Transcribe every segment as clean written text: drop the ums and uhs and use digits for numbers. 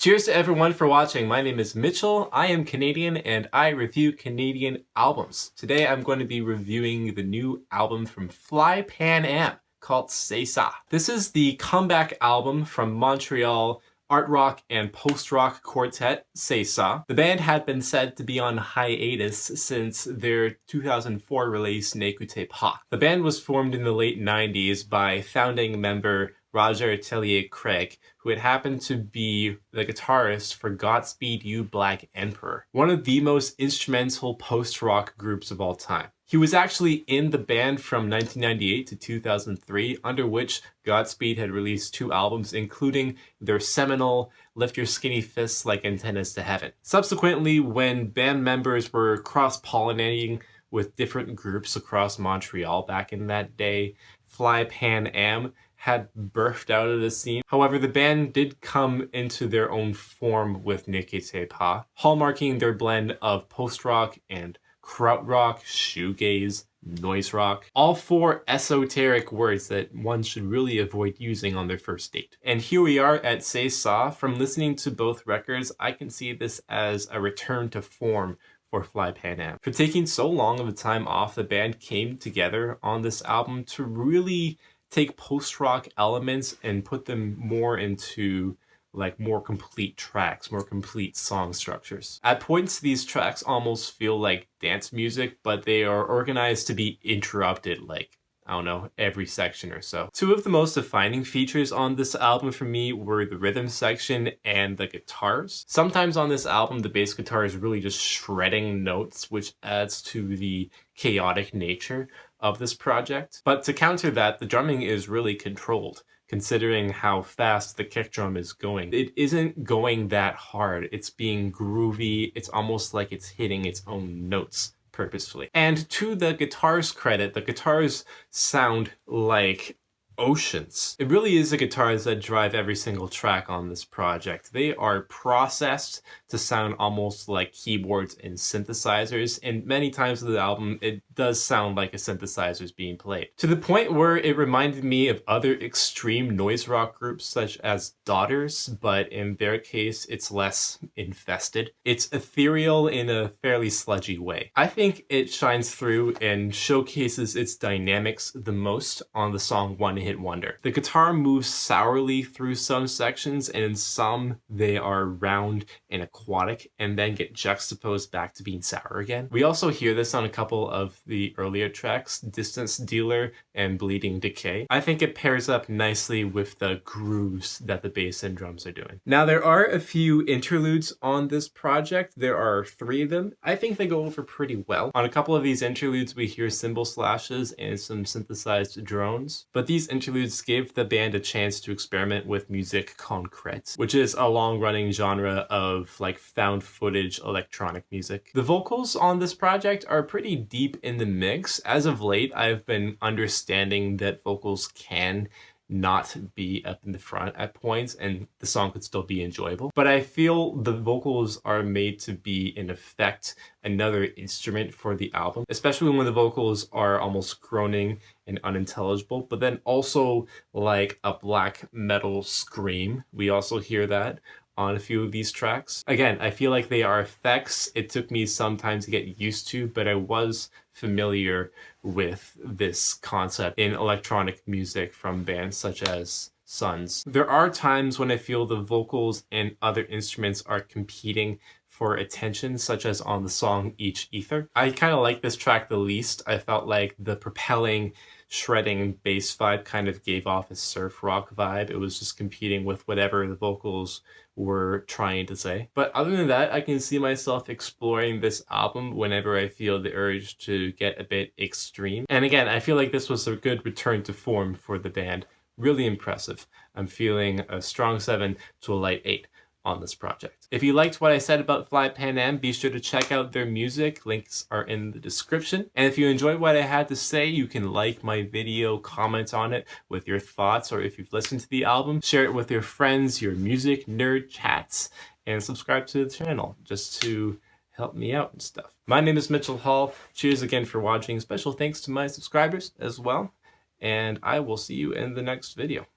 Cheers to everyone for watching. My name is Mitchell. I am Canadian and I review Canadian albums. Today I'm going to be reviewing the new album from Fly Pan Am called C'est Ça. This is the comeback album from Montreal art rock and post-rock quartet C'est Ça. The band had been said to be on hiatus since their 2004 release N'écoutez pas. The band was formed in the late 90s by founding member tellier-craig, who had happened to be the guitarist for Godspeed You Black Emperor, one of the most instrumental post-rock groups of all time. He was actually in the band from 1998 to 2003, under which Godspeed had released 2 albums, including their seminal Lift Your Skinny Fists Like Antennas to Heaven. Subsequently, when band members were cross-pollinating with different groups across Montreal back in that day, Fly Pan Am had birthed out of the scene. However, the band did come into their own form with N'écoutez pas, hallmarking their blend of post-rock and krautrock, shoegaze, noise rock, all 4 esoteric words that one should really avoid using on their first date. And here we are at C'est Ça. From listening to both records, I can see this as a return to form for Fly Pan Am. For taking so long of a time off, the band came together on this album to really take post-rock elements and put them more into like more complete tracks, more complete song structures. At points, these tracks almost feel like dance music, but they are organized to be interrupted like, I don't know, every section or so. 2 of the most defining features on this album for me were the rhythm section and the guitars. Sometimes on this album, the bass guitar is really just shredding notes, which adds to the chaotic nature of this project. But to counter that, the drumming is really controlled, considering how fast the kick drum is going. It isn't going that hard. It's being groovy. It's almost like it's hitting its own notes purposefully. And to the guitar's credit, the guitars sound like oceans. It really is the guitars that drive every single track on this project. They are processed to sound almost like keyboards and synthesizers, and many times of the album it does sound like a synthesizer is being played. To the point where it reminded me of other extreme noise rock groups such as Daughters, but in their case it's less infested. It's ethereal in a fairly sludgy way. I think it shines through and showcases its dynamics the most on the song One Hit Wonder. The guitar moves sourly through some sections, and in some they are round and aquatic and then get juxtaposed back to being sour again. We also hear this on a couple of the earlier tracks, Distance Dealer and Bleeding Decay. I think it pairs up nicely with the grooves that the bass and drums are doing. Now there are a few interludes on this project. There are 3 of them. I think they go over pretty well. On a couple of these interludes we hear cymbal slashes and some synthesized drones, but these interludes gave the band a chance to experiment with musique concrète, which is a long-running genre of like found footage electronic music. The vocals on this project are pretty deep in the mix. As of late, I've been understanding that vocals can not be up in the front at points and the song could still be enjoyable. But I feel the vocals are made to be, in effect, another instrument for the album, especially when the vocals are almost groaning and unintelligible, but then also like a black metal scream. We also hear that on a few of these tracks. Again, I feel like they are effects. It took me some time to get used to, but I was familiar with this concept in electronic music from bands such as Sons. There are times when I feel the vocals and other instruments are competing for attention, such as on the song Each Ether. I kind of like this track the least. I felt like the propelling, shredding bass vibe kind of gave off a surf rock vibe. It was just competing with whatever the vocals were trying to say. But other than that, I can see myself exploring this album whenever I feel the urge to get a bit extreme. And again, I feel like this was a good return to form for the band. Really impressive. I'm feeling a strong 7 to a light 8 on this project. If you liked what I said about Fly Pan Am, be sure to check out their music. Links are in the description. And if you enjoyed what I had to say, you can like my video, comment on it with your thoughts, or if you've listened to the album, share it with your friends, your music nerd chats, and subscribe to the channel just to help me out and stuff. My name is Mitchell Hall. Cheers again for watching. Special thanks to my subscribers as well. And I will see you in the next video.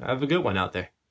Have a good one out there.